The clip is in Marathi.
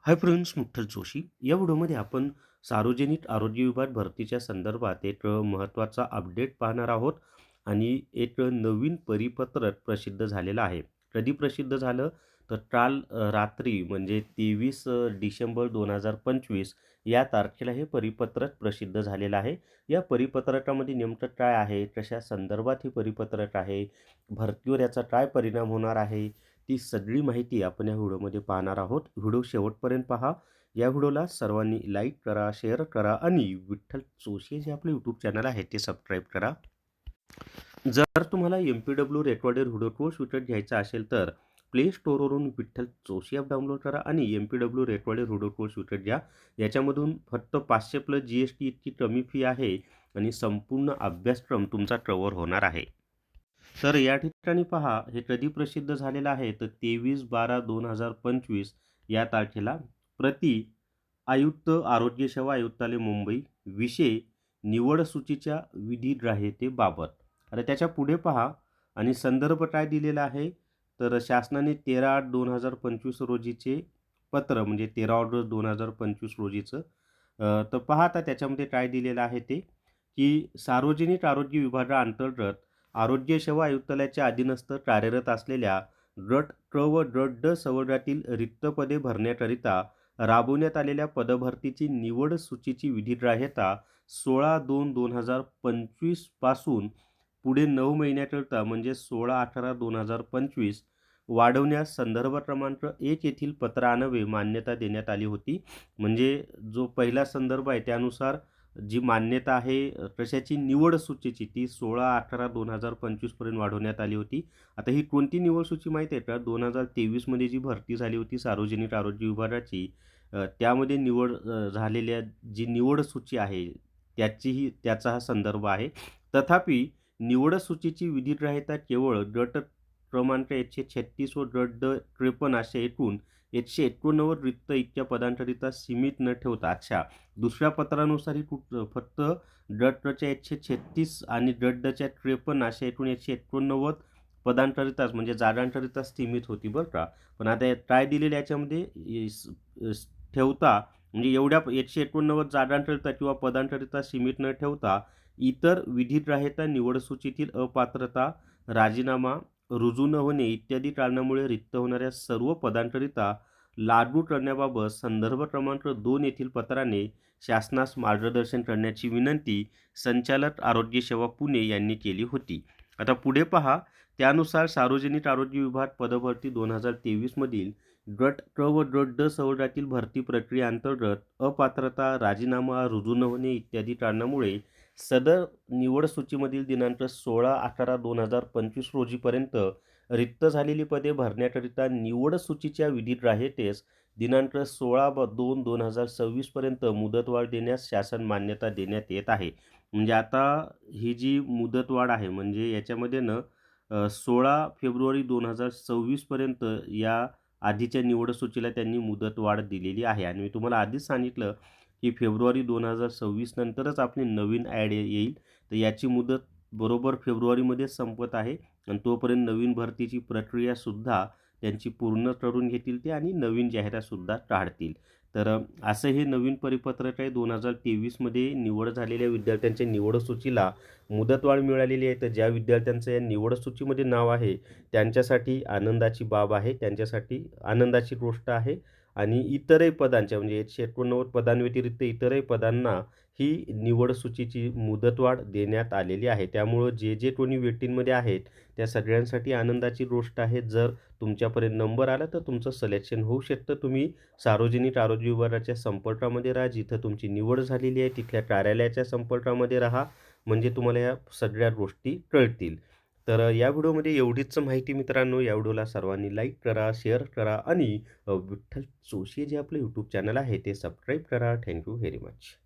Hi friends, मुठ्ठल Joshi. या व्हिडिओमध्ये आपण सार्वजनिक आरोग्य विभाग भरतीच्या संदर्भात एक महत्त्वाचा अपडेट पाहणार आहोत आणि एक नवीन परिपत्रक प्रसिद्ध झालेलं आहे. कधी प्रसिद्ध झालं तर काल रात्री म्हणजे 23 डिसेंबर 2025 या तारखेला हे परिपत्रक प्रसिद्ध झालेलं आहे. या परिपत्रकामध्ये नेमकं काय आहे, कशा संदर्भात हे परिपत्रक आहे, भरतीवर याचा काय परिणाम होणार आहे, ती सगळी माहिती आपण या व्हिडिओमध्ये पाहणार आहोत. व्हिडिओ शेवटपर्यंत पहा. या व्हिडिओला सर्वांनी लाईक करा, शेअर करा आणि विठ्ठल जोशी जे आपले यूट्यूब चॅनल आहे ते सबस्क्राईब करा. जर तुम्हाला MPW रेकॉर्डेड व्हिडिओ कोर्स विकत घ्यायचा असेल तर प्ले स्टोअरवरून विठ्ठल जोशी ॲप डाउनलोड करा आणि MPW रेकॉर्डेड व्हिडिओ कोर्स विकत घ्या. याच्यामधून फक्त 500 प्लस GST इतकी कमी फी आहे आणि संपूर्ण अभ्यासक्रम तुमचा कव्हर होणार आहे. तर या ठिकाणी पहा, हे कधी प्रसिद्ध झालेलं आहे तर 23/12/2025 या तारखेला. प्रति आयुक्त, आरोग्य सेवा आयुक्तालय मुंबई. विषय निवड सूचीच्या विधिग्राह्यतेबाबत. आता त्याच्या पुढे पहा आणि संदर्भ काय दिलेला आहे तर शासनाने 13/8/2025 रोजीचे पत्र म्हणजे 13 ऑगस्ट 2025 रोजीचं. तर पहा आता त्याच्यामध्ये काय दिलेलं आहे ते, की सार्वजनिक आरोग्य विभागाअंतर्गत आरोग्य सेवा आयुक्तालयाच्या अधीनस्थ कार्यरत असलेल्या गट क व गट ड संवर्गातील रिक्त पदे भरण्याकरिता राबवण्यात आलेल्या पदभरतीची निवड सूचीची विधिग्राह्यता 16/2/2025 पासून पुढे 9 महिन्याकरिता म्हणजे 16/18/2025 वाढवण्यास संदर्भ क्रमांक 1 येथील पत्रान्वये मान्यता देण्यात आली होती. म्हणजे जो पहिला संदर्भ आहे त्यानुसार जी मान्यता आहे कशाची, निवड सूचीची, ती 16/18/2025 पर्यंत वाढवण्यात आली होती. आता ही कोणती निवड सूची माहिती आहे का? 2023 मध्ये जी भरती झाली होती सार्वजनिक आरोग्य विभागाची, त्यामध्ये निवड झालेल्या जी निवड सूची आहे त्याचा हा संदर्भ आहे. तथापि निवड सूचीची विधिग्राह्यता केवळ गट क्रमांक 136 व गट ड 53 अशा एकूण 189 रिक्त इतक्या पदांकरिता सीमित न ठेवता, अच्छा, दुसऱ्या पत्रानुसार ही फक्त गट च्या 136 आणि गट ड च्या 53 अशा एकूण 189 पदांकरिताच म्हणजे जागांकरिता सीमित होती बरं का. पण आता काय दिलेलं याच्यामध्ये ठेवता म्हणजे एवढ्या 189 जागांकरिता किंवा पदांकरिता सीमित न ठेवता इतर विधिग्राह्यता निवड सूचीतील अपात्रता, राजीनामा, रुजू न होणे इत्यादी कारणामुळे रिक्त होणाऱ्या सर्व पदांकरिता लागू करण्याबाबत संदर्भ क्रमांक 2 येथील पत्राने शासनास मार्गदर्शन करण्याची विनंती संचालक आरोग्य सेवा पुणे यांनी केली होती. आता पुढे पहा, त्यानुसार सार्वजनिक आरोग्य विभाग पदभरती 2023 मधील गट क व गट ड संवर्गातील भरती प्रक्रियेअंतर्गत अपात्रता, राजीनामा, रुजू न होणे इत्यादी कारणामुळे सदर निवड सूचीमधील दिनांक 16/18/2025 रोजीपर्यंत रिक्त झालेली पदे भरण्याकरिता निवड सूचीच्या विधिग्राह्यतेस दिनांक 16/2/2026 पर्यंत मुदतवाढ देण्यास शासन मान्यता देण्यात येत आहे. म्हणजे आता ही जी मुदतवाढ आहे म्हणजे याच्यामध्ये 16 फेब्रुवारी 2026 पर्यंत या आधीच्या निवड सूचीला त्यांनी मुदतवाढ दिलेली आहे. आणि मी तुम्हाला आधीच सांगितलं की फेब्रुवारी 2026 नंतरच आपली नवीन ॲड येईल. तर याची मुदत बरोबर फेब्रुवारीमध्येच संपत आहे आणि तोपर्यंत नवीन भरतीची प्रक्रियासुद्धा त्यांची पूर्ण करून घेतील ते आणि नवीन जाहिरातसुद्धा काढतील. तर असं हे नवीन परिपत्रक आहे. 2023 मध्ये निवड झालेल्या विद्यार्थ्यांच्या निवड सूचीला मुदतवाढ मिळालेली आहे. तर ज्या विद्यार्थ्यांचं या निवड सूचीमध्ये नाव आहे त्यांच्यासाठी आनंदाची बाब आहे, त्यांच्यासाठी आनंदाची गोष्ट आहे. आणि इतरही पदांच्या म्हणजे 189 पदांव्यतिरिक्त इतरही पदांना ही निवड सूचीची मुदतवाढ देण्यात आलेली आहे. त्यामुळं जे कोणी वेटिंगमध्ये आहेत त्या सगळ्यांसाठी आनंदाची गोष्ट आहे. जर तुमच्यापर्यंत नंबर आला तर तुमचं सिलेक्शन होऊ शकतं. तुम्ही सार्वजनिक आरोग्य विभागाच्या संपर्कामध्ये राहा. जिथं तुमची निवड झालेली आहे तिथल्या कार्यालयाच्या संपर्कामध्ये राहा, म्हणजे तुम्हाला या सगळ्या गोष्टी कळतील. तर या व्हिडिओमध्ये एवढीच माहिती मित्रांनो. या व्हिडिओला सर्वांनी लाईक करा, शेअर करा आणि विठ्ठल जोशी जे आपलं यूट्यूब चॅनल आहे ते सबस्क्राईब करा. Thank you very much.